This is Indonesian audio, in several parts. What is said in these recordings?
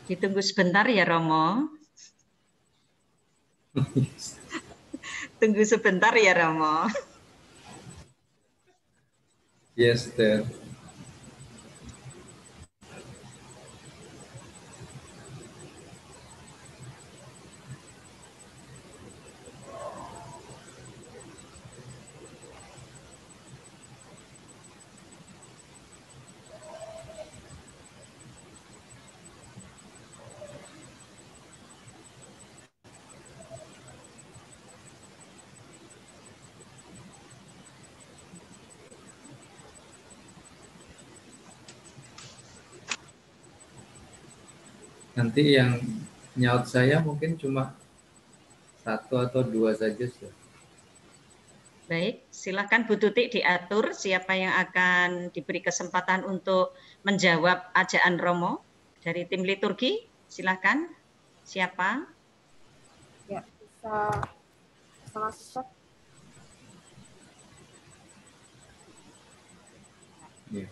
Ditunggu sebentar ya Romo. Tunggu sebentar ya Romo. Yes, Ter. Nanti yang nyaut saya mungkin cuma 1 atau 2 saja. Baik, silakan Bu Tuti diatur siapa yang akan diberi kesempatan untuk menjawab ajaan Romo dari tim liturgi. Silakan. Siapa? Ya, bisa masuk. Ya.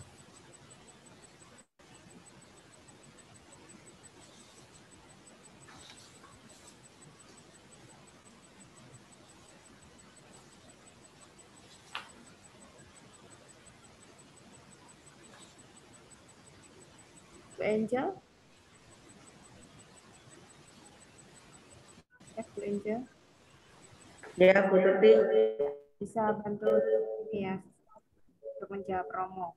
Bu Angel. Ya, Bu Angel. Ya, Bu Tuti. Bisa bantu ini ya untuk menjawab Romo.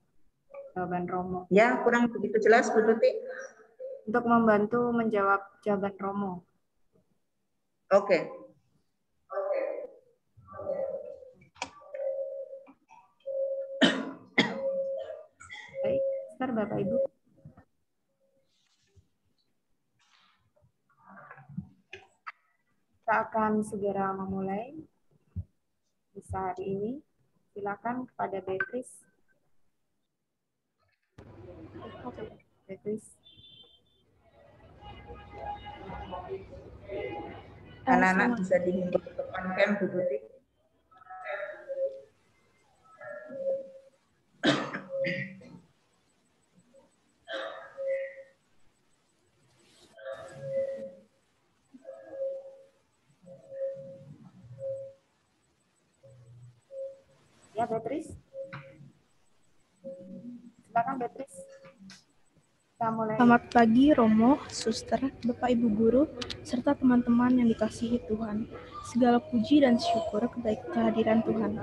Jawaban Romo. Ya, kurang begitu jelas Bu Tuti. Untuk membantu menjawab jawaban Romo. Oke. Baik, sebentar Bapak Ibu. Kita akan segera memulai misa hari ini. Silakan kepada Beatrice. Beatrice. Anak-anak bisa dihimbau ke depan Bu Tuti. Ya, Beatrice. Silakan Beatrice. Kita mulai. Selamat pagi Romo, Suster, Bapak Ibu Guru, serta teman-teman yang dikasihi Tuhan. Segala puji dan syukur kehadiran Tuhan.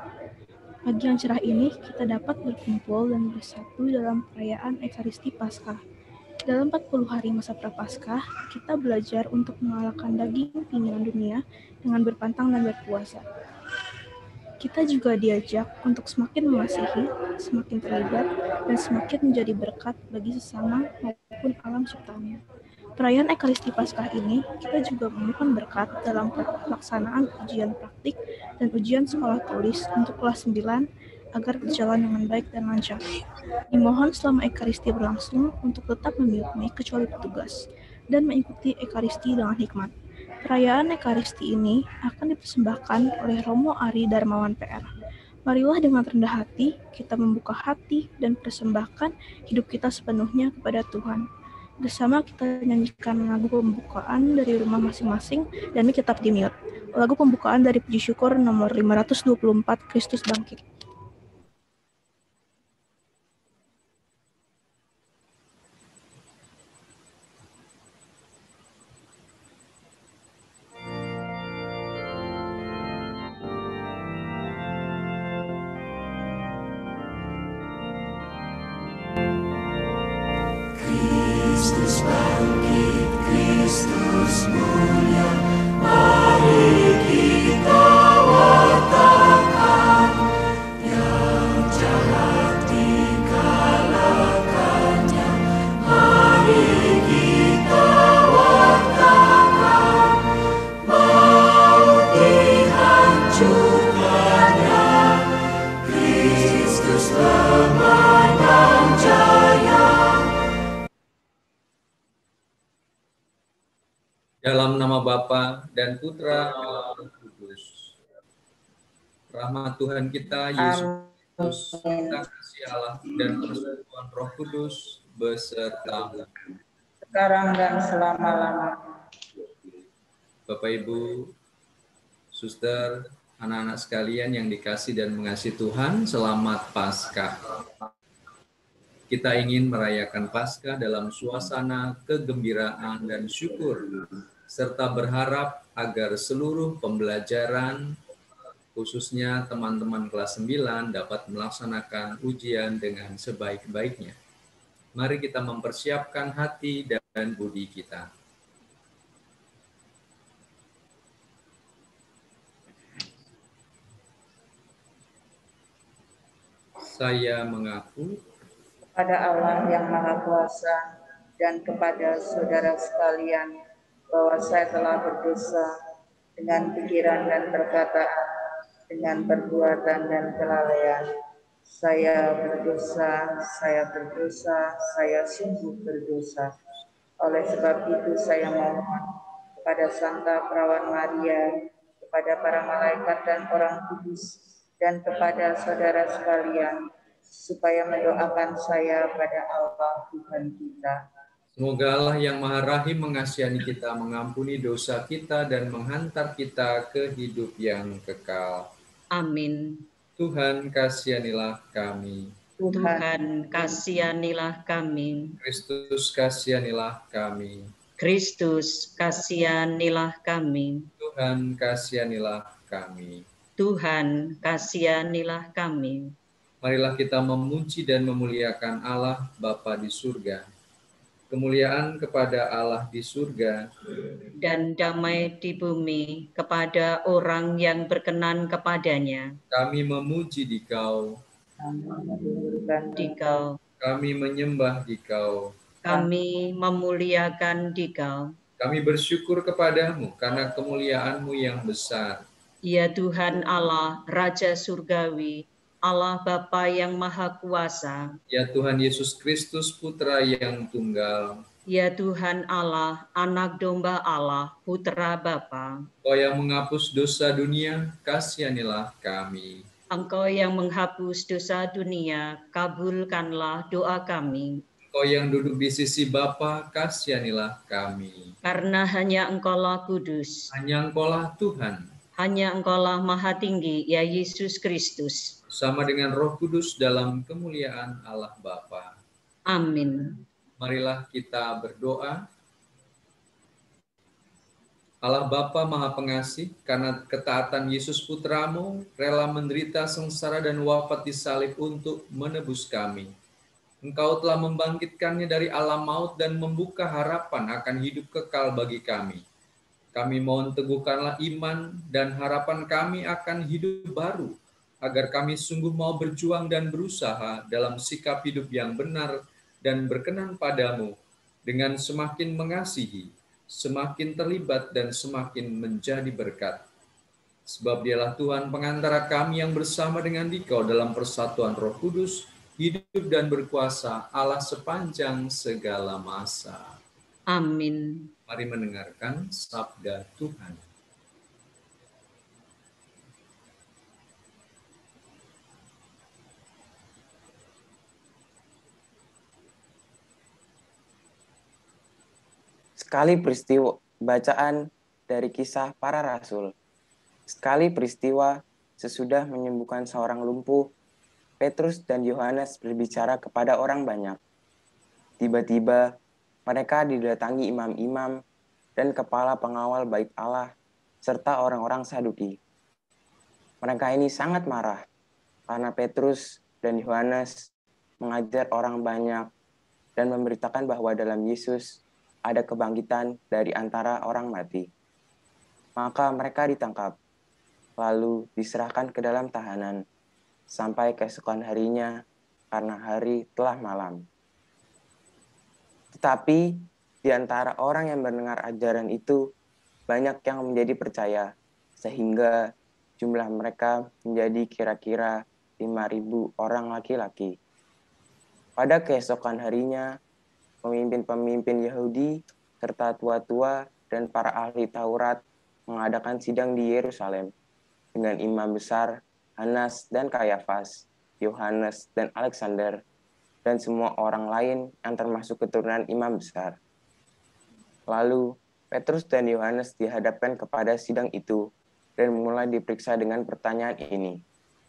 Pagi yang cerah ini kita dapat berkumpul dan bersatu dalam perayaan Ekaristi Paskah. Dalam 40 hari masa Prapaskah, kita belajar untuk mengalahkan daging keinginan dunia dengan berpantang dan berpuasa. Kita juga diajak untuk semakin mengasihi, semakin terlibat, dan semakin menjadi berkat bagi sesama maupun alam ciptaannya. Perayaan Ekaristi Paskah ini, kita juga memohon berkat dalam pelaksanaan ujian praktik dan ujian sekolah tulis untuk kelas 9 agar berjalan dengan baik dan lancar. Dimohon selama Ekaristi berlangsung untuk tetap memilih kecuali petugas dan mengikuti Ekaristi dengan hikmat. Perayaan Ekaristi ini akan dipersembahkan oleh Romo Ari Darmawan PR. Marilah dengan rendah hati kita membuka hati dan persembahkan hidup kita sepenuhnya kepada Tuhan. Bersama kita nyanyikan lagu pembukaan dari rumah masing-masing dan tetap di mute. Lagu pembukaan dari Puji Syukur nomor 524, Kristus Bangkit. Kristus bangkit, Kristus mulia, mari kita wartakan, yang jahat dikalahkannya, mari kita wartakan, maut dihancurkannya, Kristus pemenang jaya. Dalam nama Bapa dan Putra dan Roh Kudus. rahmat Tuhan kita Yesus Kristus, Amin. kasih Allah dan persekutuan Roh Kudus beserta Sekarang dan selama-lamanya. Bapak Ibu, Suster, anak-anak sekalian yang dikasih dan mengasihi Tuhan, selamat Paskah. Kita ingin merayakan Paskah dalam suasana kegembiraan dan syukur, serta berharap agar seluruh pembelajaran, khususnya teman-teman kelas 9, dapat melaksanakan ujian dengan sebaik-baiknya. Mari kita mempersiapkan hati dan budi kita. Saya mengaku Kepada Allah yang Maha Kuasa dan kepada saudara sekalian bahwa saya telah berdosa dengan pikiran dan perkataan, dengan perbuatan dan kelalaian. Saya berdosa, saya sungguh berdosa. Oleh sebab itu saya mohon kepada Santa Perawan Maria, kepada para malaikat dan orang kudus, dan kepada saudara sekalian, supaya mendoakan saya pada Allah Tuhan kita. semoga Allah yang Maha Rahim mengasihani kita, mengampuni dosa kita, dan menghantar kita ke hidup yang kekal. Amin. Tuhan kasihanilah kami. Tuhan kasihanilah kami. Kristus kasihanilah kami. Kristus kasihanilah kami. Tuhan kasihanilah kami. Tuhan kasihanilah kami. Marilah kita memuji dan memuliakan Allah Bapa di surga. Kemuliaan kepada Allah di surga Dan damai di bumi kepada orang yang berkenan kepadanya. kami memuji Dikau, Dikau, kami menyembah Dikau, kami memuliakan Dikau. kami bersyukur kepadamu karena kemuliaan-Mu yang besar. Ya Tuhan Allah, Raja Surgawi, Allah Bapa yang Maha Kuasa. Ya Tuhan Yesus Kristus, Putra yang tunggal, Ya Tuhan Allah, Anak Domba Allah, Putra Bapa. Kau yang menghapus dosa dunia, kasihanilah kami. Engkau yang menghapus dosa dunia, kabulkanlah doa kami. Kau yang duduk di sisi Bapa, kasihanilah kami. Karena hanya Engkaulah kudus, Hanya Engkaulah Tuhan, hanya Engkaulah Maha Tinggi, ya Yesus Kristus. sama dengan Roh Kudus dalam kemuliaan Allah Bapa. Amin. Marilah kita berdoa. Allah Bapa Maha Pengasih, karena ketaatan Yesus Putramu, rela menderita sengsara dan wafat di salib untuk menebus kami. Engkau telah membangkitkannya dari alam maut dan membuka harapan akan hidup kekal bagi kami. Kami mohon teguhkanlah iman dan harapan kami akan hidup baru, agar kami sungguh mau berjuang dan berusaha dalam sikap hidup yang benar dan berkenan padamu, dengan semakin mengasihi, semakin terlibat dan semakin menjadi berkat. Sebab Dialah Tuhan pengantara kami yang bersama dengan Dikau dalam persatuan Roh Kudus, hidup dan berkuasa Allah sepanjang segala masa. Amin. Mari mendengarkan sabda Tuhan. Sekali peristiwa bacaan dari Kisah Para Rasul. Sekali peristiwa sesudah menyembuhkan seorang lumpuh, Petrus dan Yohanes berbicara kepada orang banyak. Tiba-tiba mereka didatangi imam-imam dan kepala pengawal bait Allah serta orang-orang Saduki. Mereka ini sangat marah karena Petrus dan Yohanes mengajar orang banyak dan memberitakan bahwa dalam Yesus ada kebangkitan dari antara orang mati. Maka mereka ditangkap, lalu diserahkan ke dalam tahanan, sampai keesokan harinya karena hari telah malam. Tetapi di antara orang yang mendengar ajaran itu, banyak yang menjadi percaya, sehingga jumlah mereka menjadi kira-kira 5.000 orang laki-laki. Pada keesokan harinya, pemimpin-pemimpin Yahudi serta tua-tua dan para ahli Taurat mengadakan sidang di Yerusalem dengan imam besar Hanas dan Kayafas, Yohanes dan Alexander, dan semua orang lain yang termasuk keturunan imam besar. Lalu Petrus dan Yohanes dihadapkan kepada sidang itu dan mulai diperiksa dengan pertanyaan ini.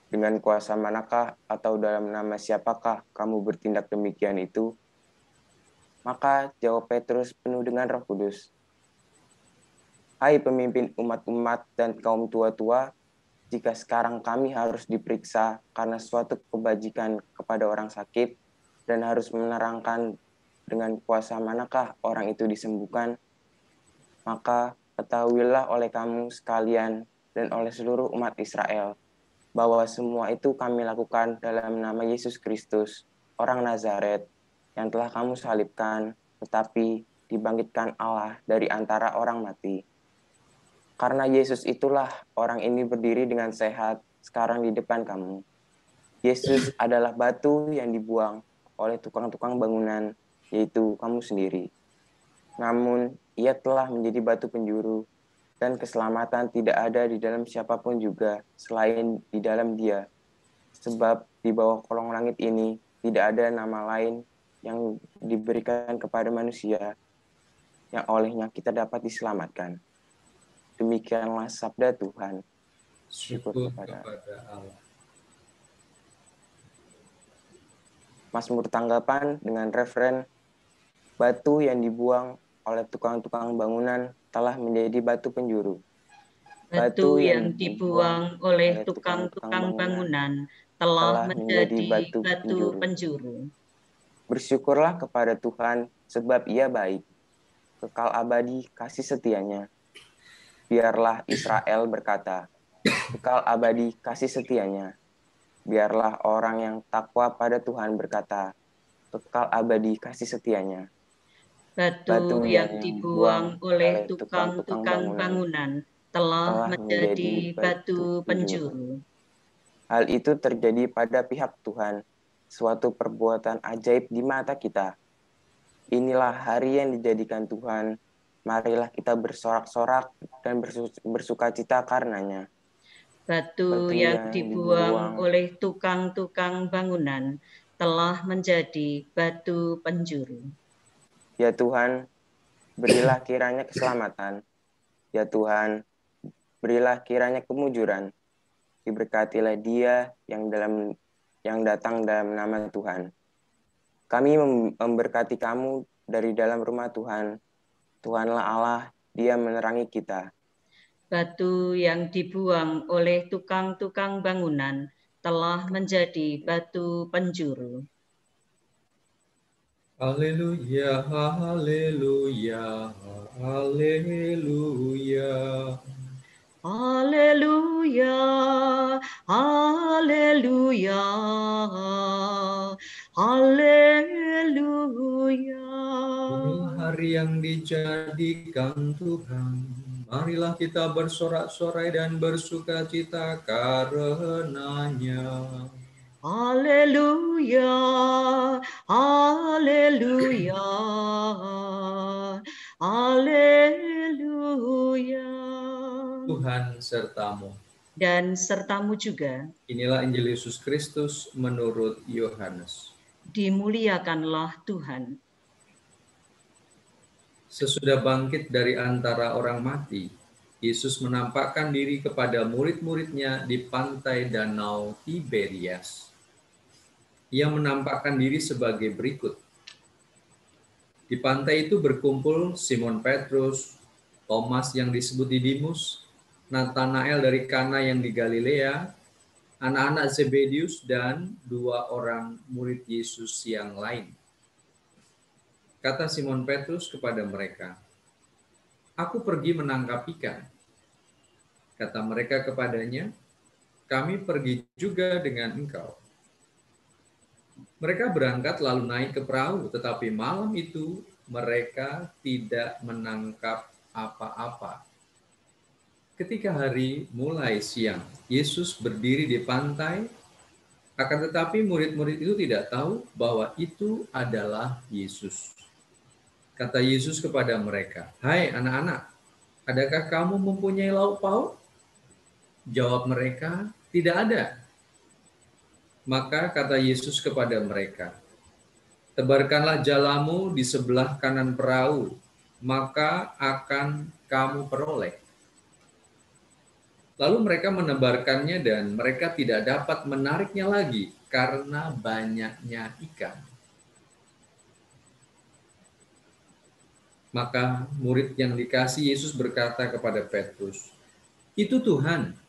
Dengan kuasa manakah atau dalam nama siapakah kamu bertindak demikian itu? Maka jawab Petrus penuh dengan Roh Kudus, "Hai pemimpin umat-umat dan kaum tua-tua, jika sekarang kami harus diperiksa karena suatu kebajikan kepada orang sakit dan harus menerangkan dengan kuasa manakah orang itu disembuhkan, maka ketahuilah oleh kamu sekalian dan oleh seluruh umat Israel bahwa semua itu kami lakukan dalam nama Yesus Kristus, orang Nazaret, yang telah kamu salibkan, tetapi dibangkitkan Allah dari antara orang mati. Karena Yesus itulah orang ini berdiri dengan sehat sekarang di depan kamu. Yesus adalah batu yang dibuang oleh tukang-tukang bangunan, yaitu kamu sendiri. Namun, ia telah menjadi batu penjuru, dan keselamatan tidak ada di dalam siapapun juga selain di dalam Dia. Sebab di bawah kolong langit ini tidak ada nama lain yang diberikan kepada manusia yang olehnya kita dapat diselamatkan. Demikianlah sabda Tuhan. Syukur kepada Allah. Mazmur tanggapan dengan referen, batu yang dibuang oleh tukang-tukang bangunan telah menjadi batu penjuru. Batu yang dibuang oleh tukang-tukang bangunan telah menjadi batu penjuru. Bersyukurlah kepada Tuhan sebab Ia baik, kekal abadi kasih setianya. Biarlah Israel berkata, kekal abadi kasih setianya. Biarlah orang yang takwa pada Tuhan berkata, kekal abadi kasih setianya. Batu yang dibuang oleh tukang-tukang bangunan telah menjadi batu penjuru. Hal itu terjadi pada pihak Tuhan, suatu perbuatan ajaib di mata kita. Inilah hari yang dijadikan Tuhan, marilah kita bersorak-sorak dan bersukacita karenanya. Batu yang dibuang oleh tukang-tukang bangunan telah menjadi batu penjuru. Ya Tuhan, berilah kiranya keselamatan. Ya Tuhan, berilah kiranya kemujuran. Diberkatilah Dia yang datang dalam nama Tuhan. Kami memberkati kamu dari dalam rumah Tuhan. Tuhanlah Allah, Dia menerangi kita. Batu yang dibuang oleh tukang-tukang bangunan telah menjadi batu penjuru. Haleluya, haleluya, haleluya. Haleluya, haleluya, haleluya. Inilah hari yang dijadikan Tuhan. Marilah kita bersorak-sorai dan bersukacita karenanya. Haleluya, haleluya, haleluya. Tuhan sertamu. Dan sertamu juga. Inilah Injil Yesus Kristus menurut Yohanes. Dimuliakanlah Tuhan. Sesudah bangkit dari antara orang mati, Yesus menampakkan diri kepada murid-muridnya di pantai Danau Tiberias. Ia menampakkan diri sebagai berikut. Di pantai itu berkumpul Simon Petrus, Thomas yang disebut Didimus, Nathanael dari Kana yang di Galilea, anak-anak Zebedius, dan 2 orang murid Yesus yang lain. Kata Simon Petrus kepada mereka, "Aku pergi menangkap ikan." Kata mereka kepadanya, "Kami pergi juga dengan engkau." Mereka berangkat lalu naik ke perahu, tetapi malam itu mereka tidak menangkap apa-apa. Ketika hari mulai siang, Yesus berdiri di pantai, akan tetapi murid-murid itu tidak tahu bahwa itu adalah Yesus. Kata Yesus kepada mereka, "Hai anak-anak, adakah kamu mempunyai lauk pauk?" Jawab mereka, Tidak ada. Maka kata Yesus kepada mereka, tebarkanlah jalamu di sebelah kanan perahu, maka akan kamu peroleh. Lalu mereka menebarkannya dan mereka tidak dapat menariknya lagi karena banyaknya ikan. Maka murid yang dikasihi Yesus berkata kepada Petrus, "Itu Tuhan."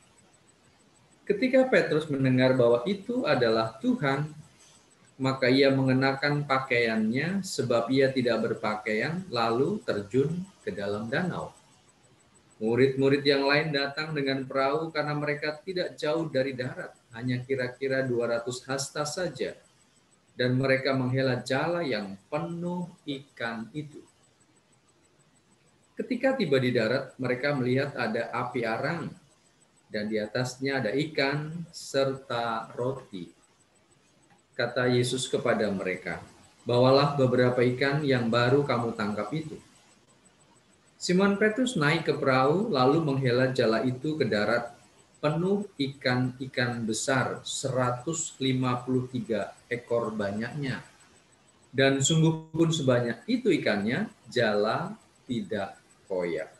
Ketika Petrus mendengar bahwa itu adalah Tuhan, maka ia mengenakan pakaiannya sebab ia tidak berpakaian, lalu terjun ke dalam danau. Murid-murid yang lain datang dengan perahu karena mereka tidak jauh dari darat, hanya kira-kira 200 hasta saja. Dan mereka menghela jala yang penuh ikan itu. Ketika tiba di darat, mereka melihat ada api arang, dan di atasnya ada ikan serta roti. Kata Yesus kepada mereka, "Bawalah beberapa ikan yang baru kamu tangkap itu." Simon Petrus naik ke perahu lalu menghela jala itu ke darat penuh ikan-ikan besar, 153 ekor banyaknya. Dan sungguh pun sebanyak itu ikannya, jala tidak koyak.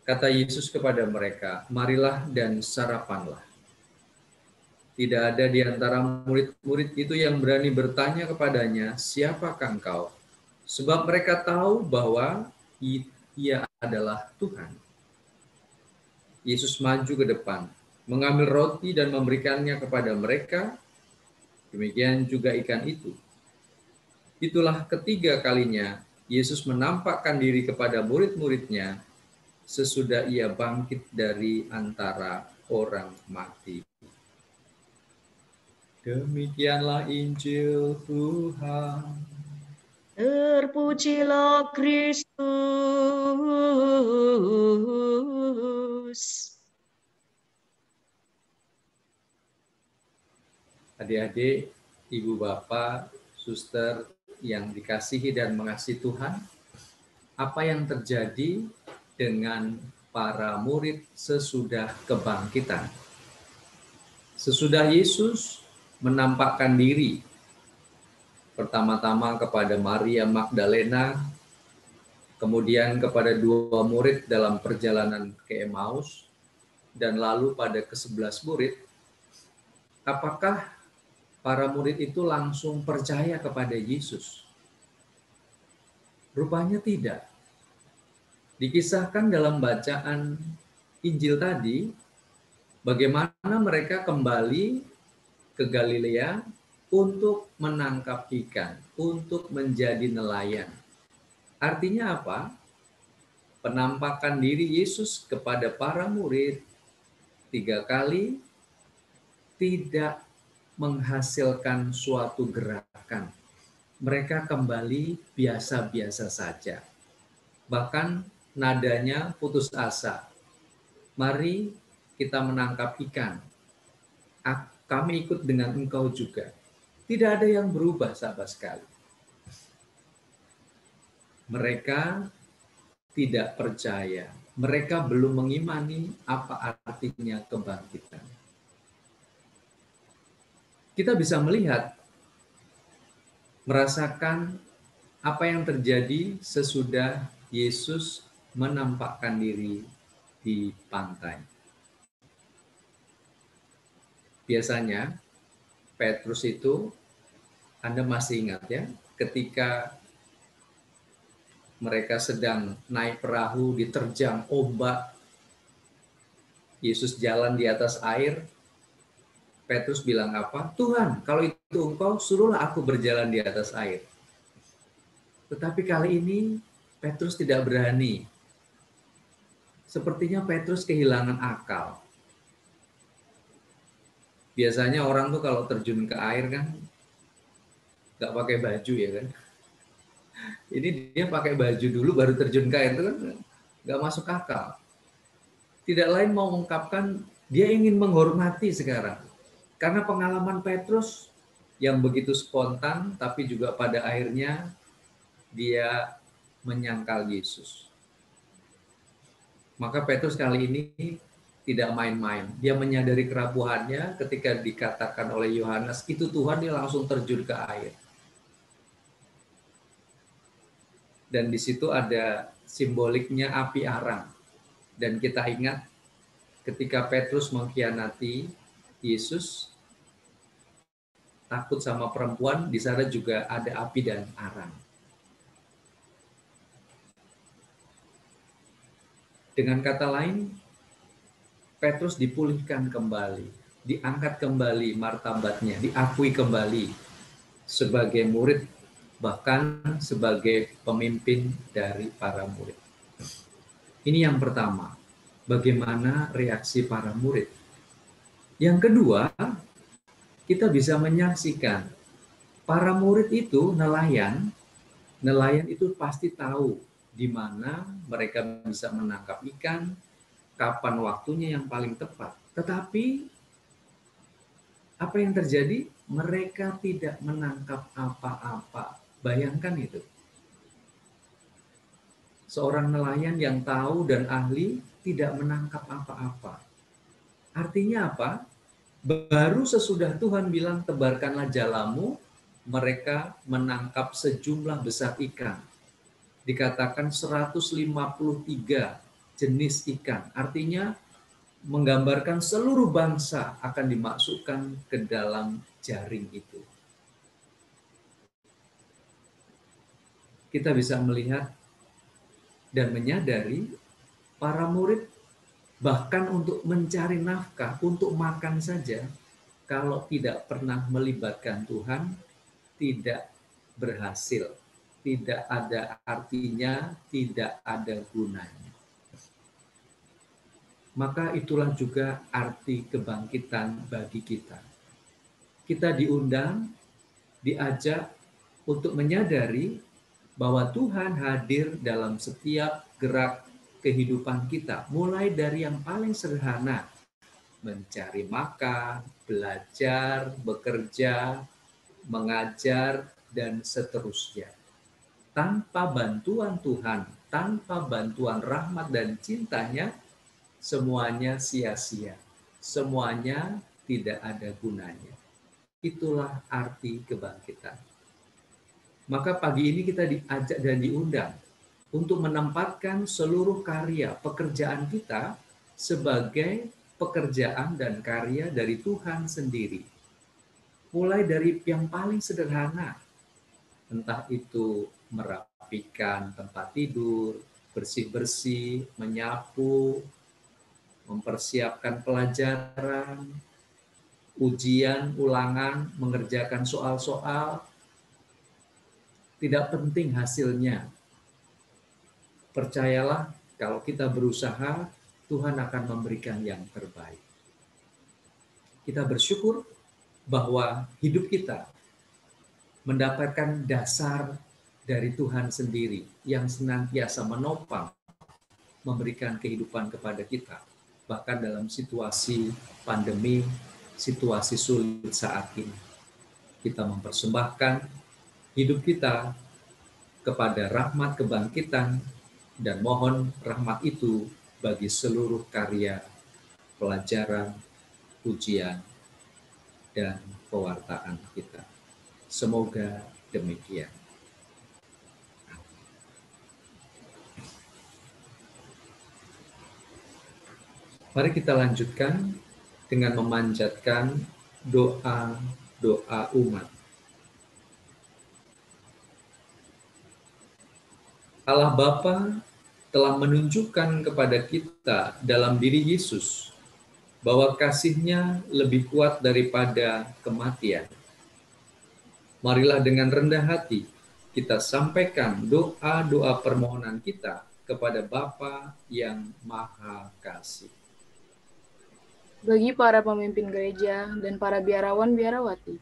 Kata Yesus kepada mereka, "Marilah dan sarapanlah." Tidak ada di antara murid-murid itu yang berani bertanya kepadanya, "Siapakah engkau?" Sebab mereka tahu bahwa ia adalah Tuhan. Yesus maju ke depan, mengambil roti dan memberikannya kepada mereka, demikian juga ikan itu. Itulah ketiga kalinya Yesus menampakkan diri kepada murid-muridnya sesudah ia bangkit dari antara orang mati. Demikianlah Injil Tuhan. Terpujilah Kristus. Adik-adik, ibu bapak, suster yang dikasihi dan mengasihi Tuhan, apa yang terjadi dengan para murid sesudah kebangkitan? Sesudah Yesus menampakkan diri pertama-tama kepada Maria Magdalena, kemudian kepada 2 murid dalam perjalanan ke Emmaus, dan lalu pada ke-11 murid, apakah para murid itu langsung percaya kepada Yesus? Rupanya tidak. Dikisahkan dalam bacaan Injil tadi, bagaimana mereka kembali ke Galilea untuk menangkap ikan, untuk menjadi nelayan. Artinya apa? Penampakan diri Yesus kepada para murid 3 kali tidak menghasilkan suatu gerakan. Mereka kembali biasa-biasa saja. Bahkan nadanya putus asa. "Mari kita menangkap ikan. Kami ikut dengan engkau juga." Tidak ada yang berubah sama sekali. Mereka tidak percaya. Mereka belum mengimani apa artinya kebangkitan. Kita bisa melihat, merasakan apa yang terjadi sesudah Yesus menampakkan diri di pantai. Biasanya Petrus itu, Anda masih ingat ya, ketika mereka sedang naik perahu diterjang ombak, Yesus jalan di atas air, Petrus bilang apa? "Tuhan, kalau itu engkau, suruhlah aku berjalan di atas air." Tetapi kali ini Petrus tidak berani. Sepertinya Petrus kehilangan akal. Biasanya orang tuh kalau terjun ke air kan nggak pakai baju ya kan. Ini dia pakai baju dulu baru terjun ke air, itu kan nggak masuk akal. Tidak lain mau mengungkapkan dia ingin menghormati sekarang. Karena pengalaman Petrus yang begitu spontan, tapi juga pada akhirnya dia menyangkal Yesus. Maka Petrus kali ini tidak main-main. Dia menyadari kerapuhannya ketika dikatakan oleh Yohanes, itu Tuhan, dia langsung terjun ke air. Dan di situ ada simboliknya api arang. Dan kita ingat ketika Petrus mengkhianati Yesus, takut sama perempuan, di sana juga ada api dan arang. Dengan kata lain, Petrus dipulihkan kembali, diangkat kembali martabatnya, diakui kembali sebagai murid, bahkan sebagai pemimpin dari para murid. Ini yang pertama, bagaimana reaksi para murid. Yang kedua, kita bisa menyaksikan para murid itu nelayan itu pasti tahu di mana mereka bisa menangkap ikan, kapan waktunya yang paling tepat. Tetapi apa yang terjadi? Mereka tidak menangkap apa-apa. Bayangkan itu. Seorang nelayan yang tahu dan ahli tidak menangkap apa-apa. Artinya apa? Baru sesudah Tuhan bilang tebarkanlah jalamu, mereka menangkap sejumlah besar ikan. Dikatakan 153 jenis ikan. Artinya menggambarkan seluruh bangsa akan dimasukkan ke dalam jaring itu. Kita bisa melihat dan menyadari para murid bahkan untuk mencari nafkah, untuk makan saja, kalau tidak pernah melibatkan Tuhan, tidak berhasil. Tidak ada artinya, tidak ada gunanya. Maka itulah juga arti kebangkitan bagi kita. Kita diundang, diajak untuk menyadari bahwa Tuhan hadir dalam setiap gerak kehidupan kita. Mulai dari yang paling sederhana, mencari makan, belajar, bekerja, mengajar, dan seterusnya. Tanpa bantuan Tuhan, tanpa bantuan rahmat dan cintanya, semuanya sia-sia. Semuanya tidak ada gunanya. Itulah arti kebangkitan. Maka pagi ini kita diajak dan diundang untuk menempatkan seluruh karya pekerjaan kita sebagai pekerjaan dan karya dari Tuhan sendiri. Mulai dari yang paling sederhana, entah itu merapikan tempat tidur, bersih-bersih, menyapu, mempersiapkan pelajaran, ujian, ulangan, mengerjakan soal-soal. Tidak penting hasilnya. Percayalah, kalau kita berusaha, Tuhan akan memberikan yang terbaik. Kita bersyukur bahwa hidup kita mendapatkan dasar dari Tuhan sendiri yang senantiasa menopang, memberikan kehidupan kepada kita. Bahkan dalam situasi pandemi, situasi sulit saat ini. Kita mempersembahkan hidup kita kepada rahmat kebangkitan dan mohon rahmat itu bagi seluruh karya, pelajaran, ujian, dan pewartaan kita. Semoga demikian. Mari kita lanjutkan dengan memanjatkan doa-doa umat. Allah Bapa telah menunjukkan kepada kita dalam diri Yesus bahwa kasih-Nya lebih kuat daripada kematian. Marilah dengan rendah hati kita sampaikan doa-doa permohonan kita kepada Bapa yang Maha Kasih. Bagi para pemimpin gereja dan para biarawan-biarawati,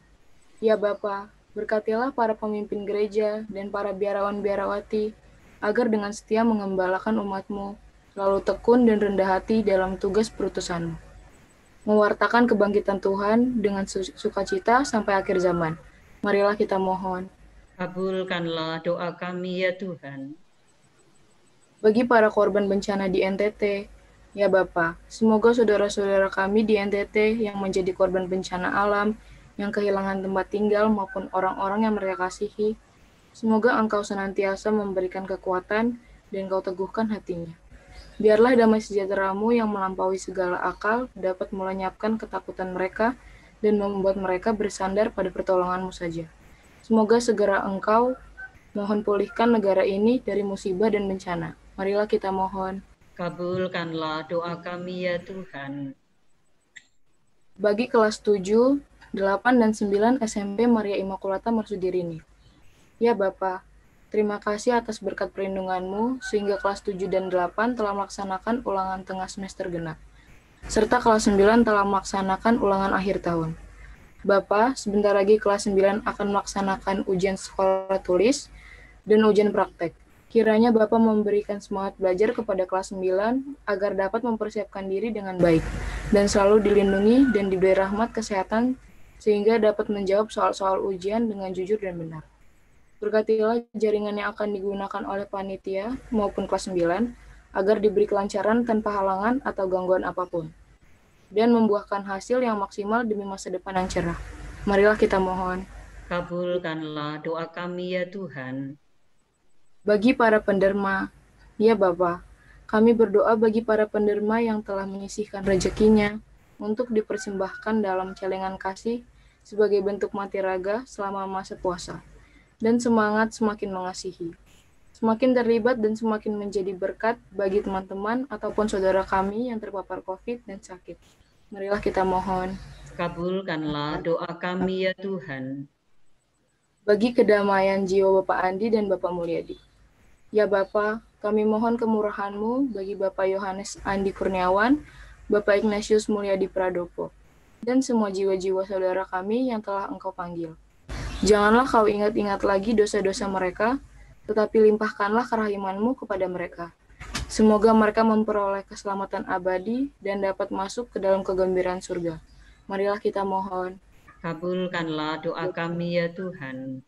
ya Bapa, berkatilah para pemimpin gereja dan para biarawan-biarawati, agar dengan setia mengembalakan umat-Mu, selalu tekun dan rendah hati dalam tugas perutusan-Mu. Mewartakan kebangkitan Tuhan dengan sukacita sampai akhir zaman. Marilah kita mohon. Kabulkanlah doa kami ya Tuhan. Bagi para korban bencana di NTT, Ya Bapa, semoga saudara-saudara kami di NTT yang menjadi korban bencana alam, yang kehilangan tempat tinggal maupun orang-orang yang mereka kasihi, semoga Engkau senantiasa memberikan kekuatan dan Kau teguhkan hatinya. Biarlah damai sejahtera-Mu yang melampaui segala akal dapat melenyapkan ketakutan mereka dan membuat mereka bersandar pada pertolongan-Mu saja. Semoga segera Engkau mohon pulihkan negara ini dari musibah dan bencana. Marilah kita mohon. Kabulkanlah doa kami ya Tuhan. Bagi kelas 7, 8, dan 9 SMP Maria Immaculata Marsudirini. Ya Bapa, terima kasih atas berkat perlindungan-Mu sehingga kelas 7 dan 8 telah melaksanakan ulangan tengah semester genap, serta kelas 9 telah melaksanakan ulangan akhir tahun. Bapa, sebentar lagi kelas 9 akan melaksanakan ujian sekolah tulis dan ujian praktek. Kiranya Bapa memberikan semangat belajar kepada kelas 9 agar dapat mempersiapkan diri dengan baik dan selalu dilindungi dan diberi rahmat kesehatan sehingga dapat menjawab soal-soal ujian dengan jujur dan benar. Berkatilah jaringan yang akan digunakan oleh panitia maupun kelas 9 agar diberi kelancaran tanpa halangan atau gangguan apapun dan membuahkan hasil yang maksimal demi masa depan yang cerah. Marilah kita mohon. Kabulkanlah doa kami ya Tuhan. Bagi para penderma, ya Bapa, kami berdoa bagi para penderma yang telah menyisihkan rezekinya untuk dipersembahkan dalam celengan kasih sebagai bentuk mati raga selama masa puasa, dan semangat semakin mengasihi, semakin terlibat dan semakin menjadi berkat bagi teman-teman ataupun saudara kami yang terpapar COVID dan sakit. Marilah kita mohon. Kabulkanlah doa kami ya Tuhan. Bagi kedamaian jiwa Bapak Andi dan Bapak Mulyadi. Ya Bapa, kami mohon kemurahan-Mu bagi Bapak Yohanes Andi Kurniawan, Bapak Ignatius Mulyadi Pradopo, dan semua jiwa-jiwa saudara kami yang telah Engkau panggil. Janganlah Kau ingat-ingat lagi dosa-dosa mereka, tetapi limpahkanlah kerahiman-Mu kepada mereka. Semoga mereka memperoleh keselamatan abadi dan dapat masuk ke dalam kegembiraan surga. Marilah kita mohon. Kabulkanlah doa kami ya Tuhan.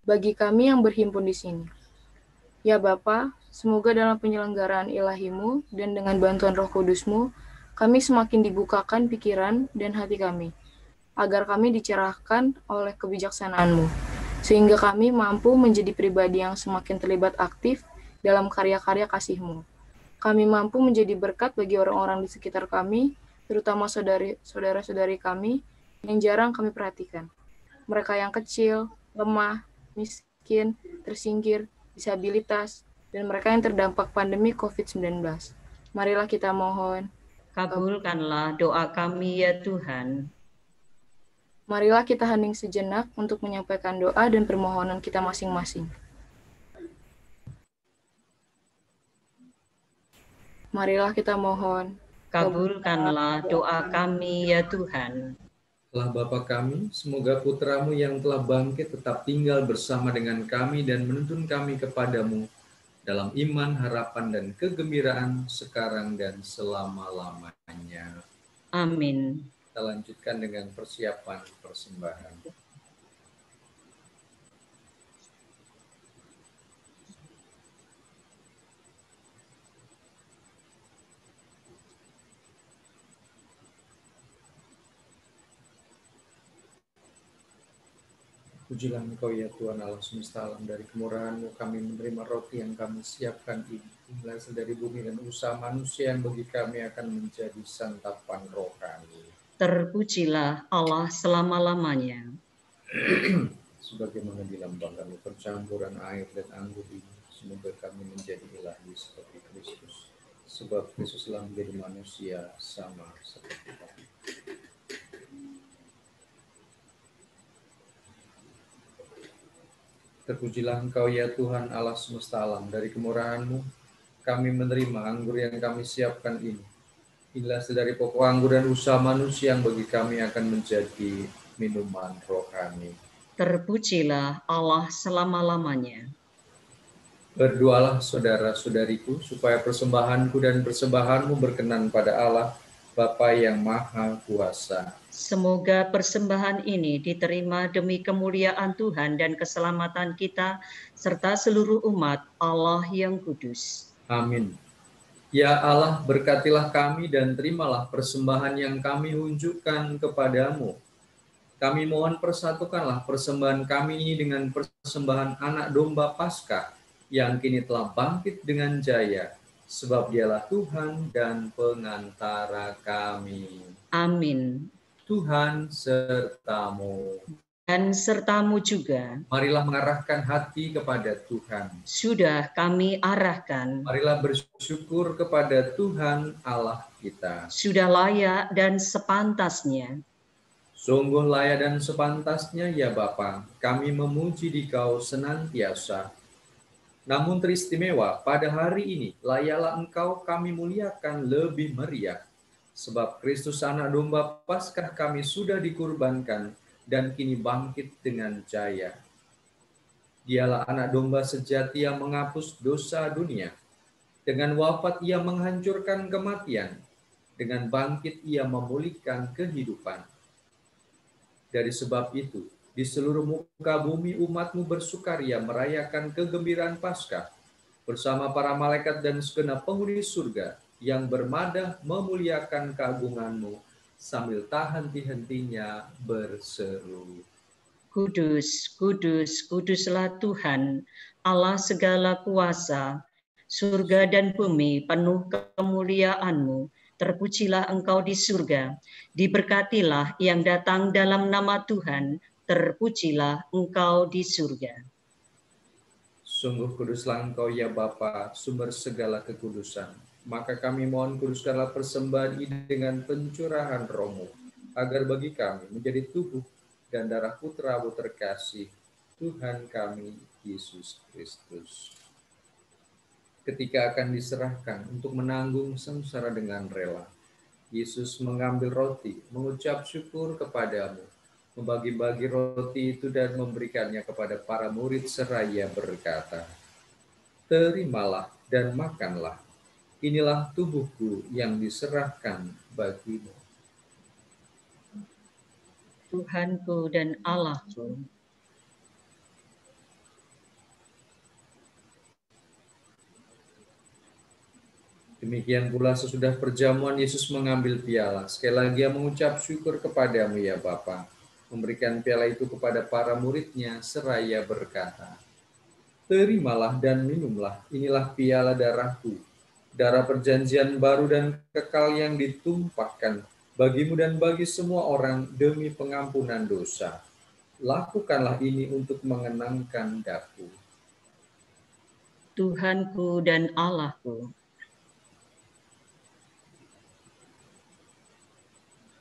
Bagi kami yang berhimpun di sini. Ya Bapa, semoga dalam penyelenggaraan ilahi-Mu dan dengan bantuan Roh Kudus-Mu, kami semakin dibukakan pikiran dan hati kami, agar kami dicerahkan oleh kebijaksanaan-Mu, sehingga kami mampu menjadi pribadi yang semakin terlibat aktif dalam karya-karya kasih-Mu. Kami mampu menjadi berkat bagi orang-orang di sekitar kami, terutama saudara-saudari kami yang jarang kami perhatikan. Mereka yang kecil, lemah, miskin, tersingkir, disabilitas, dan mereka yang terdampak pandemi COVID-19. Marilah kita mohon. Kabulkanlah doa kami ya Tuhan. Marilah kita hening sejenak untuk menyampaikan doa dan permohonan kita masing-masing. Marilah kita mohon. Kabulkanlah doa kami ya Tuhan. Allah Bapa kami, semoga Putra-Mu yang telah bangkit tetap tinggal bersama dengan kami dan menuntun kami kepadamu dalam iman, harapan, dan kegembiraan sekarang dan selama-lamanya. Amin. Kita lanjutkan dengan persiapan persembahan. Pujilah Engkau ya Tuhan Allah semesta alam, dari kemurahan-Mu kami menerima roti yang kami siapkan ini. Inilah dari bumi dan usaha manusia yang bagi kami akan menjadi santapan rohani. Terpujilah Allah selama-lamanya. Sebagaimana dilambangkan percampuran air dan anggur ini, semoga kami menjadi ilahi seperti Kristus. Sebab Kristus telah menjadi manusia sama seperti kami. Terpujilah Engkau ya Tuhan Allah semesta alam, dari kemurahan-Mu kami menerima anggur yang kami siapkan ini. Inilah dari pokok anggur dan usaha manusia yang bagi kami akan menjadi minuman rohani. Terpujilah Allah selama-lamanya. Berdoalah saudara-saudariku, supaya persembahanku dan persembahanmu berkenan pada Allah, Bapa yang Maha Kuasa. Semoga persembahan ini diterima demi kemuliaan Tuhan dan keselamatan kita, serta seluruh umat Allah yang kudus. Amin. Ya Allah, berkatilah kami dan terimalah persembahan yang kami unjukkan kepadamu. Kami mohon persatukanlah persembahan kami ini dengan persembahan anak domba Paskah yang kini telah bangkit dengan jaya, sebab dialah Tuhan dan pengantara kami. Amin. Tuhan sertamu. Dan sertamu juga. Marilah mengarahkan hati kepada Tuhan. Sudah kami arahkan. Marilah bersyukur kepada Tuhan Allah kita. Sudah layak dan sepantasnya. Sungguh layak dan sepantasnya ya Bapa, kami memuji Dikau senantiasa. Namun teristimewa pada hari ini, layaklah Engkau kami muliakan lebih meriah. Sebab Kristus anak domba Paskah kami sudah dikurbankan dan kini bangkit dengan jaya. Dialah anak domba sejati yang menghapus dosa dunia. Dengan wafat ia menghancurkan kematian. Dengan bangkit ia memulihkan kehidupan. Dari sebab itu, di seluruh muka bumi umat-Mu bersukaria merayakan kegembiraan Paskah bersama para malaikat dan segenap penghuni surga yang bermadah memuliakan keagungan-Mu sambil tak henti-hentinya berseru. Kudus, kudus, kuduslah Tuhan, Allah segala kuasa, surga dan bumi penuh kemuliaan-Mu. Terpujilah Engkau di surga, diberkatilah yang datang dalam nama Tuhan, terpujilah Engkau di surga. Sungguh kuduslah Engkau ya Bapa, sumber segala kekudusan. Maka kami mohon kuduskanlah persembahan ini dengan pencurahan Roh-Mu, agar bagi kami menjadi tubuh dan darah Putra-Mu terkasih, Tuhan kami Yesus Kristus. Ketika akan diserahkan untuk menanggung sengsara dengan rela, Yesus mengambil roti, mengucap syukur kepadamu, membagi-bagi roti itu dan memberikannya kepada para murid seraya berkata, "Terimalah dan makanlah, inilah tubuhku yang diserahkan bagimu." Tuhanku dan Allahku. Demikian pula sesudah perjamuan Yesus mengambil piala. Sekali lagi ia mengucap syukur kepadamu ya Bapa. Memberikan piala itu kepada para muridnya seraya berkata, "Terimalah dan minumlah, inilah piala darahku, darah perjanjian baru dan kekal yang ditumpahkan bagimu dan bagi semua orang demi pengampunan dosa. Lakukanlah ini untuk mengenangkan daku." Tuhanku dan Allahku.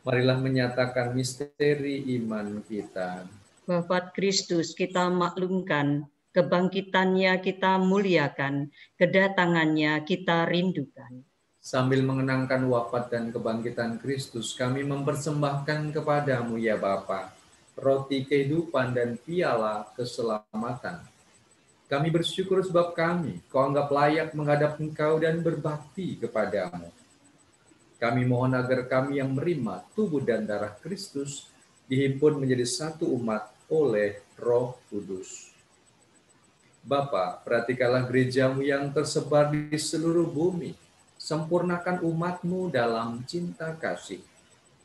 Marilah menyatakan misteri iman kita. Wafat Kristus kita maklumkan, kebangkitannya kita muliakan, kedatangannya kita rindukan. Sambil mengenangkan wafat dan kebangkitan Kristus, kami mempersembahkan kepadamu ya Bapa, roti kehidupan dan piala keselamatan. Kami bersyukur sebab Kau anggap layak menghadap Engkau dan berbakti kepadamu. Kami mohon agar kami yang menerima tubuh dan darah Kristus dihimpun menjadi satu umat oleh Roh Kudus. Bapa, perhatikanlah gereja-Mu yang tersebar di seluruh bumi. Sempurnakan umat-Mu dalam cinta kasih.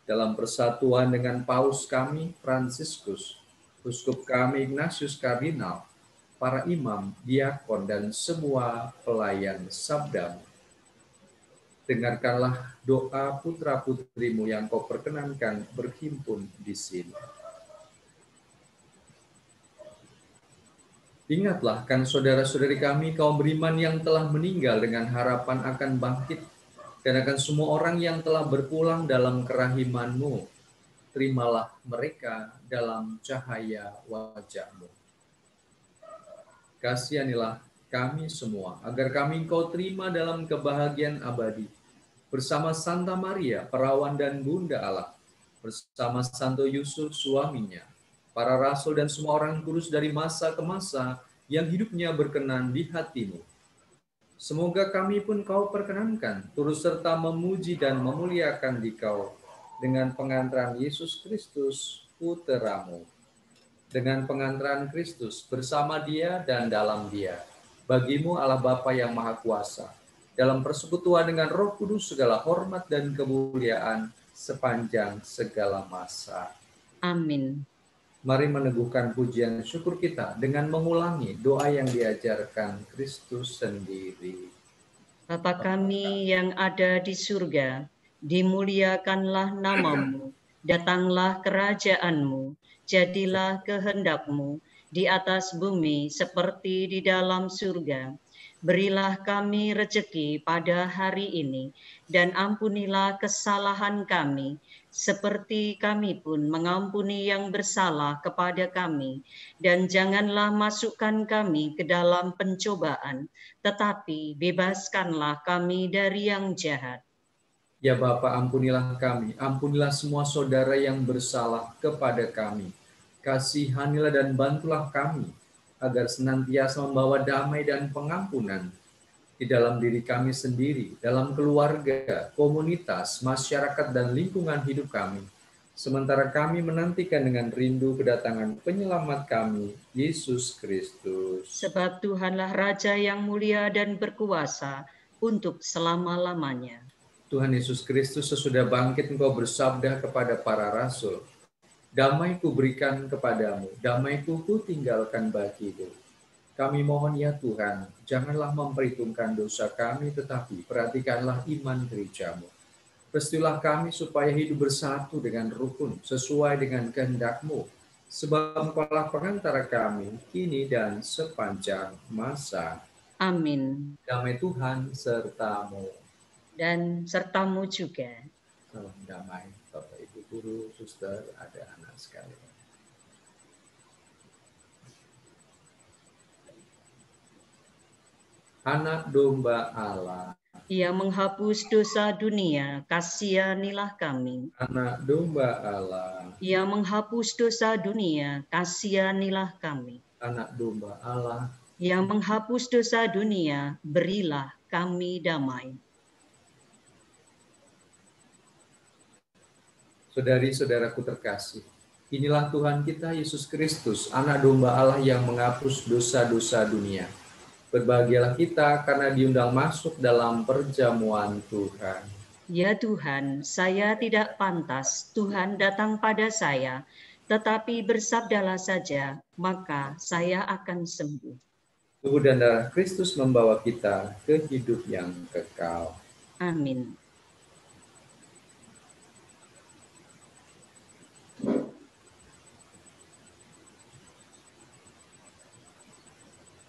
Dalam persatuan dengan Paus kami, Fransiskus, Uskup kami, Ignatius Kardinal, para imam, diakon, dan semua pelayan sabda-Mu. Dengarkanlah doa putra-putrimu yang Kau perkenankan berhimpun di sini. Ingatlah kan saudara-saudari kami kaum beriman yang telah meninggal dengan harapan akan bangkit, dan akan semua orang yang telah berpulang dalam kerahiman-Mu. Terimalah mereka dalam cahaya wajah-Mu. Kasihanilah kami semua, agar kami Kau terima dalam kebahagiaan abadi, bersama Santa Maria, perawan dan Bunda Allah, bersama Santo Yusuf suaminya, para rasul dan semua orang kudus dari masa ke masa yang hidupnya berkenan di hati-Mu. Semoga kami pun Kau perkenankan, turut serta memuji dan memuliakan Dikau dengan pengantaran Yesus Kristus, Putra-Mu. Dengan pengantaran Kristus, bersama Dia dan dalam Dia, bagi-Mu Allah Bapa yang Maha Kuasa, dalam persekutuan dengan Roh Kudus segala hormat dan kemuliaan sepanjang segala masa. Amin. Mari meneguhkan pujian syukur kita dengan mengulangi doa yang diajarkan Kristus sendiri. Bapa kami yang ada di surga, dimuliakanlah namamu, datanglah kerajaanmu, jadilah kehendak-Mu di atas bumi seperti di dalam surga. Berilah kami rejeki pada hari ini, dan ampunilah kesalahan kami, seperti kami pun mengampuni yang bersalah kepada kami. Dan janganlah masukkan kami ke dalam pencobaan, tetapi bebaskanlah kami dari yang jahat. Ya Bapa, ampunilah kami, ampunilah semua saudara yang bersalah kepada kami. Kasihanilah dan bantulah kami, agar senantiasa membawa damai dan pengampunan di dalam diri kami sendiri, dalam keluarga, komunitas, masyarakat, dan lingkungan hidup kami. Sementara kami menantikan dengan rindu kedatangan penyelamat kami, Yesus Kristus. Sebab Tuhanlah Raja yang mulia dan berkuasa untuk selama-lamanya. Tuhan Yesus Kristus, sesudah bangkit Engkau bersabda kepada para rasul, damai ku berikan kepadamu, damai ku tinggalkan bagimu. Kami mohon ya Tuhan, janganlah memperhitungkan dosa kami, tetapi perhatikanlah iman gerejamu. Restuilah kami supaya hidup bersatu dengan rukun, sesuai dengan kehendak-Mu, sebab Engkaulah pengantara kami, kini dan sepanjang masa. Amin. Damai Tuhan sertamu. Dan sertamu juga. Salam damai, Bapak Ibu Guru, Suster, ada anak sekalian. Anak domba Allah. Ia menghapus dosa dunia, kasihanilah kami. Anak domba Allah. Ia menghapus dosa dunia, kasihanilah kami. Anak domba Allah. Ia menghapus dosa dunia, berilah kami damai. Saudari-saudaraku terkasih, inilah Tuhan kita Yesus Kristus, anak domba Allah yang menghapus dosa-dosa dunia. Berbahagialah kita karena diundang masuk dalam perjamuan Tuhan. Ya Tuhan, saya tidak pantas Tuhan datang pada saya, tetapi bersabdalah saja, maka saya akan sembuh. Tubuh dan darah Kristus membawa kita ke hidup yang kekal. Amin.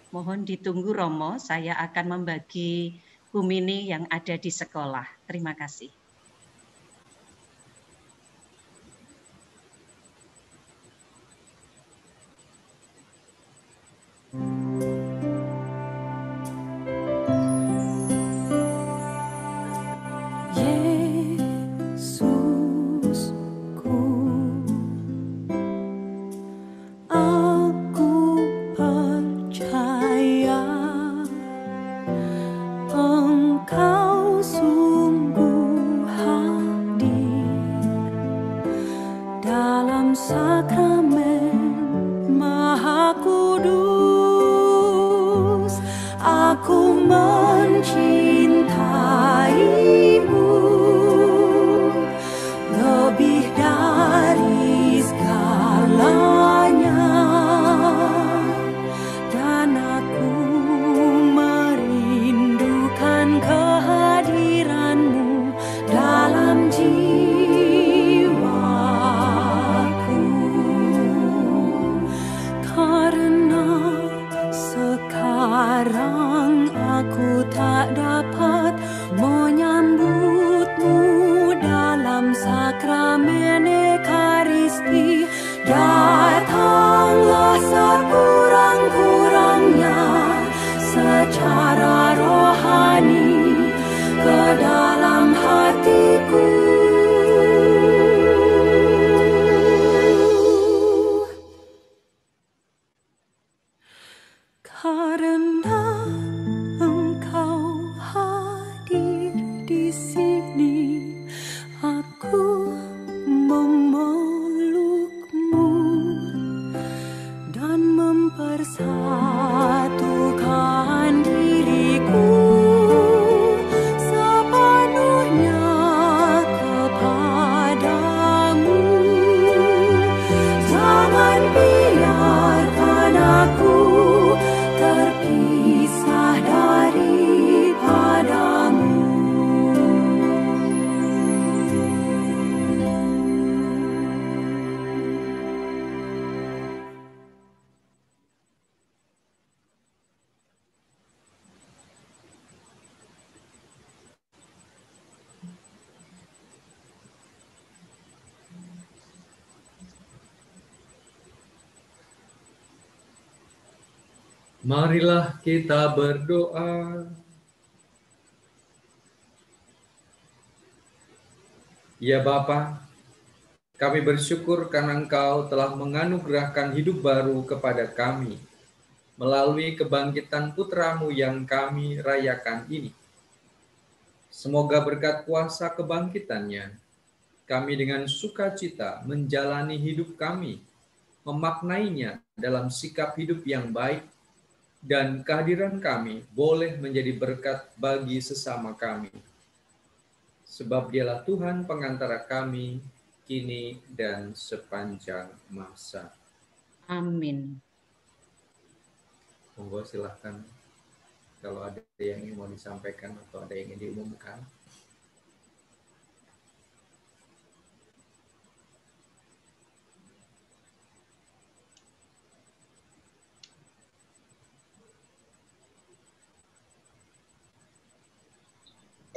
Mohon ditunggu Romo, saya akan membagi kumini yang ada di sekolah. Terima kasih. Sekarang aku tak dapat menyambut Marilah kita berdoa. Ya Bapa, kami bersyukur karena Engkau telah menganugerahkan hidup baru kepada kami melalui kebangkitan Putra-Mu yang kami rayakan ini. Semoga berkat kuasa kebangkitannya, kami dengan sukacita menjalani hidup kami, memaknainya dalam sikap hidup yang baik, dan kehadiran kami boleh menjadi berkat bagi sesama kami. Sebab Dialah Tuhan pengantara kami, kini dan sepanjang masa. Amin. Monggo silahkan kalau ada yang mau disampaikan atau ada yang ingin diumumkan.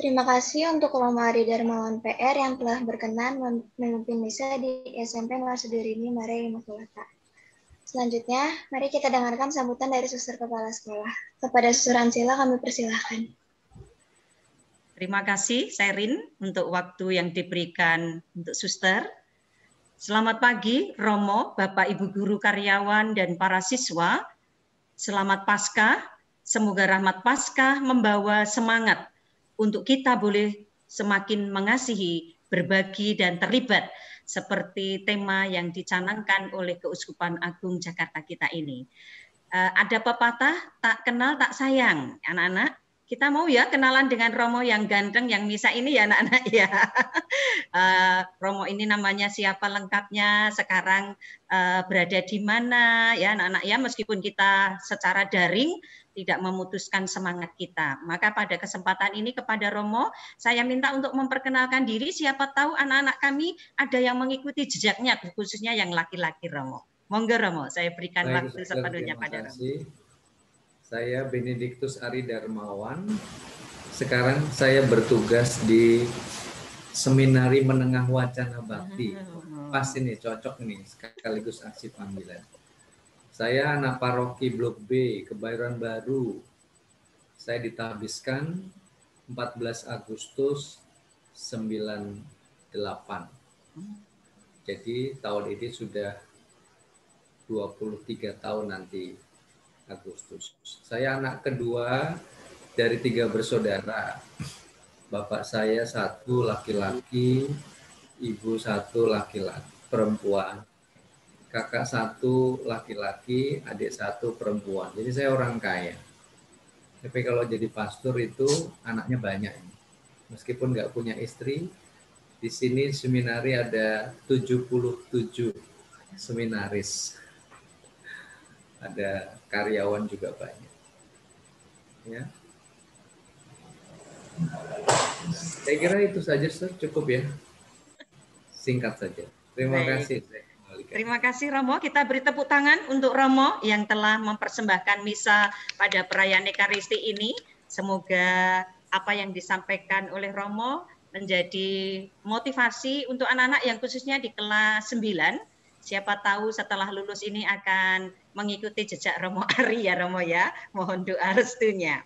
Terima kasih untuk Romo Ari Darmawan PR yang telah berkenan memimpin misa di SMP Marsudirini Maria Immaculata. Selanjutnya, mari kita dengarkan sambutan dari Suster Kepala Sekolah. Kepada Suster Ansila kami persilahkan. Terima kasih, Sherin, untuk waktu yang diberikan untuk Suster. Selamat pagi, Romo, Bapak Ibu Guru Karyawan, dan para siswa. Selamat Paskah, semoga rahmat Paskah membawa semangat untuk kita boleh semakin mengasihi, berbagi, dan terlibat seperti tema yang dicanangkan oleh Keuskupan Agung Jakarta kita ini. Ada pepatah, tak kenal tak sayang. Anak-anak, kita mau ya kenalan dengan Romo yang ganteng, yang misa ini ya anak-anak ya. Romo ini namanya siapa lengkapnya, sekarang berada di mana ya anak-anak ya, meskipun kita secara daring tidak memutuskan semangat kita. Maka pada kesempatan ini kepada Romo, saya minta untuk memperkenalkan diri, siapa tahu anak-anak kami ada yang mengikuti jejaknya, khususnya yang laki-laki Romo. Monggo Romo, saya berikan waktu sepenuhnya pada Romo. Saya Benediktus Ari Darmawan. Sekarang saya bertugas di Seminari Menengah Wacana Bakti. Pas ini, cocok nih, sekaligus aksi panggilan. Saya anak paroki Blok B, Kebayoran Baru. Saya ditabiskan 14 Agustus 98. Jadi tahun ini sudah 23 tahun nanti Agustus. Saya anak kedua dari 3 bersaudara. Bapak saya 1 laki-laki, ibu 1 laki-laki, perempuan. Kakak 1 laki-laki, adik 1 perempuan. Jadi saya orang kaya. Tapi kalau jadi pastor itu anaknya banyak. Meskipun nggak punya istri, di sini seminari ada 77 seminaris. Ada karyawan juga banyak. Ya. Saya kira itu saja, cukup ya. Singkat saja. Terima kasih. Terima kasih Romo, kita beri tepuk tangan untuk Romo yang telah mempersembahkan misa pada perayaan Ekaristi ini. Semoga apa yang disampaikan oleh Romo menjadi motivasi untuk anak-anak yang khususnya di kelas 9. Siapa tahu setelah lulus ini akan mengikuti jejak Romo Ari ya Romo ya. Mohon doa restunya.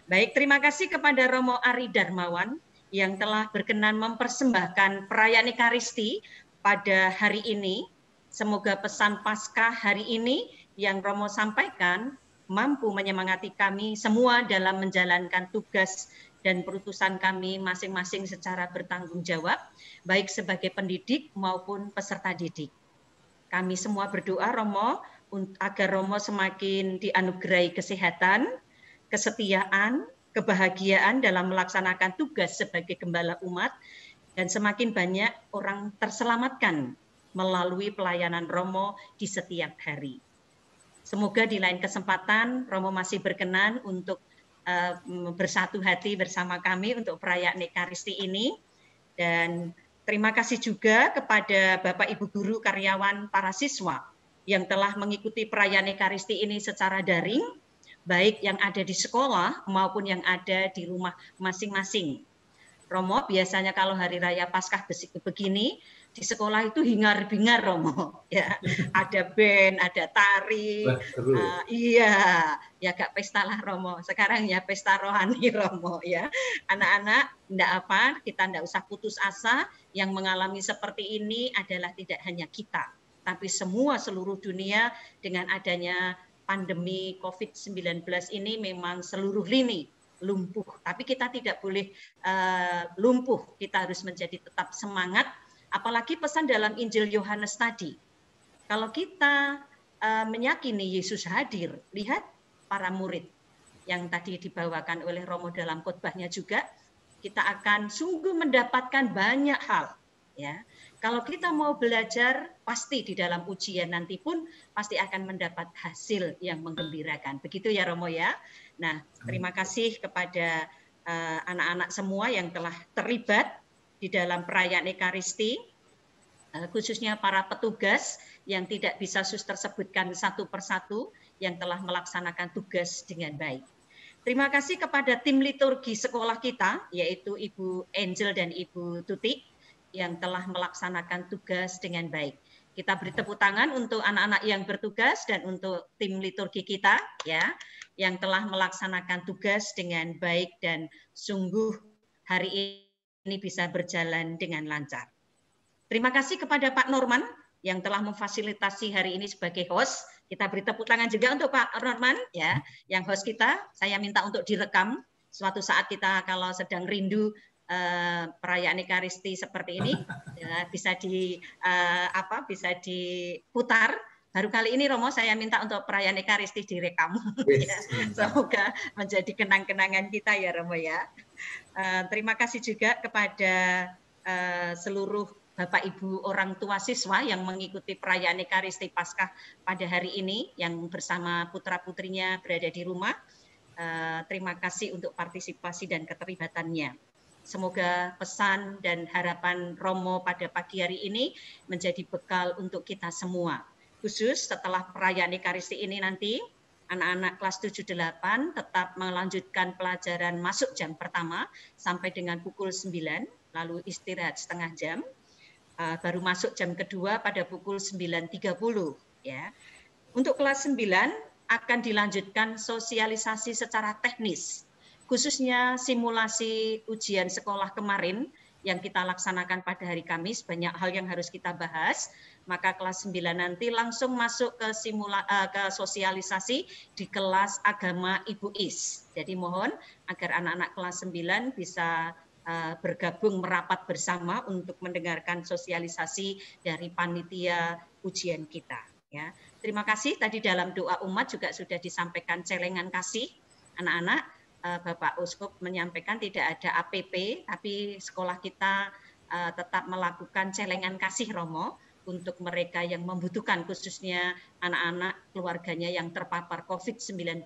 Baik, terima kasih kepada Romo Ari Darmawan yang telah berkenan mempersembahkan perayaan Ekaristi pada hari ini. Semoga pesan Paskah hari ini yang Romo sampaikan mampu menyemangati kami semua dalam menjalankan tugas dan perutusan kami masing-masing secara bertanggung jawab, baik sebagai pendidik maupun peserta didik. Kami semua berdoa Romo agar Romo semakin dianugerahi kesehatan, kesetiaan, kebahagiaan dalam melaksanakan tugas sebagai gembala umat, dan semakin banyak orang terselamatkan melalui pelayanan Romo di setiap hari. Semoga di lain kesempatan Romo masih berkenan untuk bersatu hati bersama kami untuk perayaan Ekaristi ini. Dan terima kasih juga kepada Bapak Ibu Guru Karyawan para siswa yang telah mengikuti perayaan Ekaristi ini secara daring, baik yang ada di sekolah maupun yang ada di rumah masing-masing. Romo biasanya kalau hari raya Paskah begini di sekolah itu hingar-bingar Romo ya, ada band, ada tari, iya ya gak pesta lah Romo, sekarang ya pesta rohani Romo ya. Anak-anak enggak apa, kita enggak usah putus asa, yang mengalami seperti ini adalah tidak hanya kita, tapi semua seluruh dunia. Dengan adanya pandemi COVID-19 ini memang seluruh lini lumpuh, tapi kita tidak boleh lumpuh, kita harus menjadi tetap semangat. Apalagi pesan dalam Injil Yohanes tadi, kalau kita meyakini Yesus hadir, lihat para murid yang tadi dibawakan oleh Romo dalam khotbahnya juga, kita akan sungguh mendapatkan banyak hal. Ya, kalau kita mau belajar, pasti di dalam ujian nanti pun pasti akan mendapat hasil yang menggembirakan. Begitu ya Romo ya. Nah, terima kasih kepada anak-anak semua yang telah terlibat di dalam perayaan Ekaristi, khususnya para petugas yang tidak bisa suster sebutkan satu persatu yang telah melaksanakan tugas dengan baik. Terima kasih kepada tim liturgi sekolah kita, yaitu Ibu Angel dan Ibu Tuti, yang telah melaksanakan tugas dengan baik. Kita beri tepuk tangan untuk anak-anak yang bertugas dan untuk tim liturgi kita ya, yang telah melaksanakan tugas dengan baik dan sungguh hari ini bisa berjalan dengan lancar. Terima kasih kepada Pak Norman yang telah memfasilitasi hari ini sebagai host. Kita beri tepuk tangan juga untuk Pak Norman ya, yang host kita. Saya minta untuk direkam suatu saat kita kalau sedang rindu perayaan Ekaristi seperti ini ya, bisa diputar. Baru kali ini Romo saya minta untuk perayaan Ekaristi direkam. Ya, semoga menjadi kenang-kenangan kita ya Romo ya. Terima kasih juga kepada seluruh Bapak Ibu orang tua siswa yang mengikuti perayaan Ekaristi Paskah pada hari ini yang bersama putra-putrinya berada di rumah. Terima kasih untuk partisipasi dan keterlibatannya. Semoga pesan dan harapan Romo pada pagi hari ini menjadi bekal untuk kita semua. Khusus setelah perayaan Ekaristi ini nanti, anak-anak kelas 7-8 tetap melanjutkan pelajaran masuk jam pertama sampai dengan pukul 9, lalu istirahat setengah jam. Baru masuk jam kedua pada pukul 9.30. Ya. Untuk kelas 9 akan dilanjutkan sosialisasi secara teknis, khususnya simulasi ujian sekolah kemarin yang kita laksanakan pada hari Kamis, banyak hal yang harus kita bahas. Maka kelas 9 nanti langsung masuk ke sosialisasi di kelas agama Ibu Is. Jadi mohon agar anak-anak kelas 9 bisa bergabung merapat bersama untuk mendengarkan sosialisasi dari panitia ujian kita. Ya. Terima kasih, tadi dalam doa umat juga sudah disampaikan celengan kasih anak-anak. Bapak Uskup menyampaikan tidak ada APP, tapi sekolah kita tetap melakukan celengan kasih Romo untuk mereka yang membutuhkan, khususnya anak-anak keluarganya yang terpapar COVID-19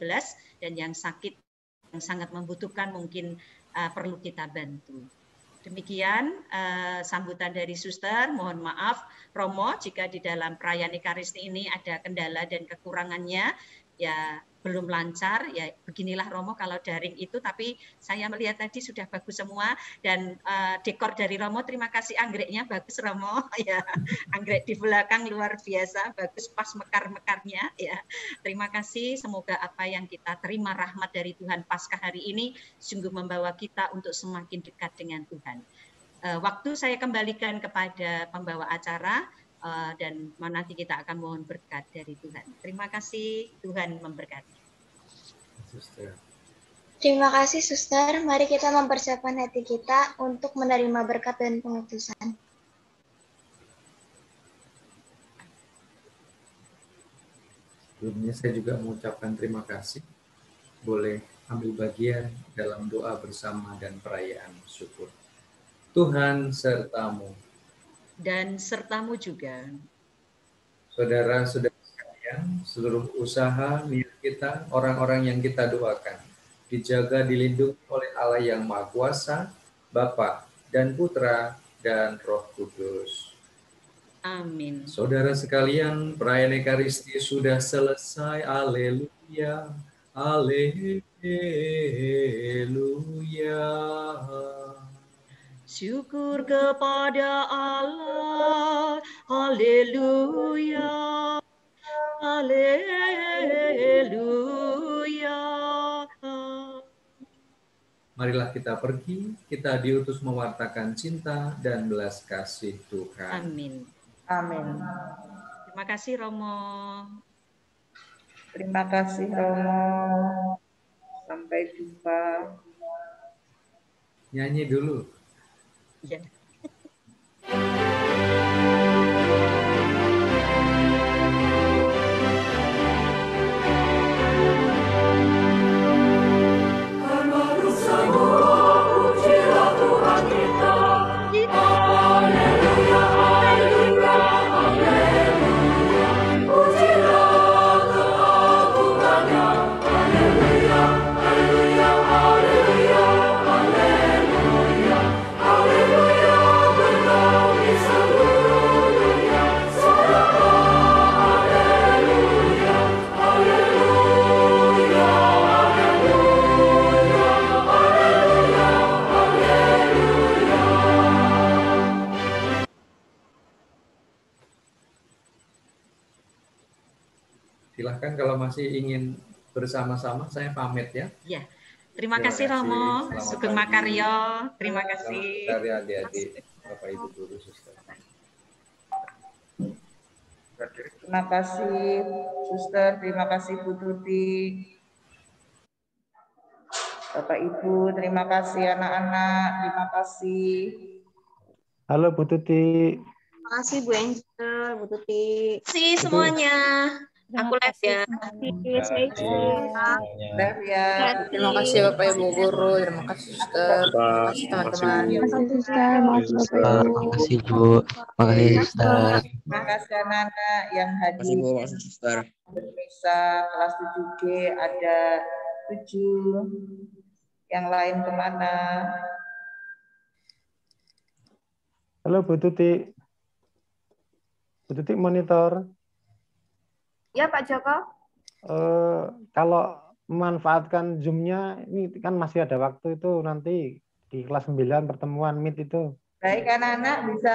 dan yang sakit, yang sangat membutuhkan mungkin perlu kita bantu. Demikian sambutan dari suster. Mohon maaf Romo jika di dalam perayaan Ekaristi ini ada kendala dan kekurangannya, ya belum lancar, ya beginilah Romo kalau daring itu, tapi saya melihat tadi sudah bagus semua dan dekor dari Romo, terima kasih anggreknya bagus Romo ya, anggrek di belakang luar biasa bagus, pas mekar-mekarnya ya. Terima kasih, semoga apa yang kita terima rahmat dari Tuhan Paskah hari ini sungguh membawa kita untuk semakin dekat dengan Tuhan. Waktu saya kembalikan kepada pembawa acara. Dan nanti kita akan mohon berkat dari Tuhan. Terima kasih, Tuhan memberkati. Terima kasih, Suster. Mari kita mempersiapkan hati kita untuk menerima berkat dan pengutusan. Sebelumnya saya juga mengucapkan terima kasih. Boleh ambil bagian dalam doa bersama dan perayaan syukur. Tuhan sertamu. Dan sertamu juga. Saudara-saudara sekalian, seluruh usaha niat kita, orang-orang yang kita doakan, dijaga dilindungi oleh Allah yang Maha Kuasa, Bapa dan Putra dan Roh Kudus. Amin. Saudara sekalian, perayaan Ekaristi sudah selesai. Haleluya. Haleluya. Syukur kepada Allah Haleluya, haleluya. Marilah kita pergi, kita diutus mewartakan cinta dan belas kasih Tuhan. Amin. Amin. Terima kasih Romo. Terima kasih Romo. Sampai jumpa. Nyanyi dulu. Ya. Silahkan kalau masih ingin bersama-sama, saya pamit ya. Ya. Terima kasih Romo, Sugeng Makaryo. Terima kasih. Selamat hari adik-adik, Bapak Ibu Guru, Suster. Terima kasih Suster, terima kasih Bu Tuti. Bapak Ibu, terima kasih anak-anak, terima kasih. Halo Bu Tuti. Terima kasih Bu Angel, Bu Tuti. Terima kasih semuanya. Aku live ya. Terima kasih Bapak Ibu Guru, terima kasih Suster, terima kasih teman-teman. Terima kasih Suster, maaf Bapak Ibu. Terima kasih Bu, terima kasih Suster. Terima kasih anak-anak yang hadir. Bu, makasih Suster. Bermisa kelas 7G ada 7. Yang lain kemana? Halo Bu Tuti. Bu Tuti monitor. Ya Pak Joko. Kalau memanfaatkan Zoom-nya, ini kan masih ada waktu itu nanti di kelas 9 pertemuan Meet itu. Baik anak-anak bisa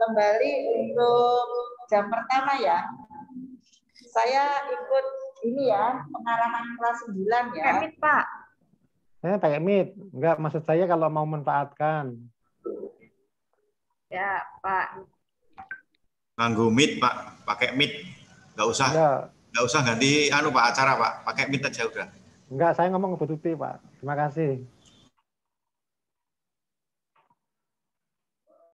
kembali untuk jam pertama ya. Saya ikut ini ya, pengalaman kelas 9 ya. Meet Pak. Pakai Meet. Enggak, maksud saya kalau mau manfaatkan. Ya Pak. Nganggo Meet Pak, pakai Meet. Nggak usah ganti Pak acara Pak, pakai Meet aja udah. Enggak, saya ngomong ke Bu Tuti Pak. Terima kasih.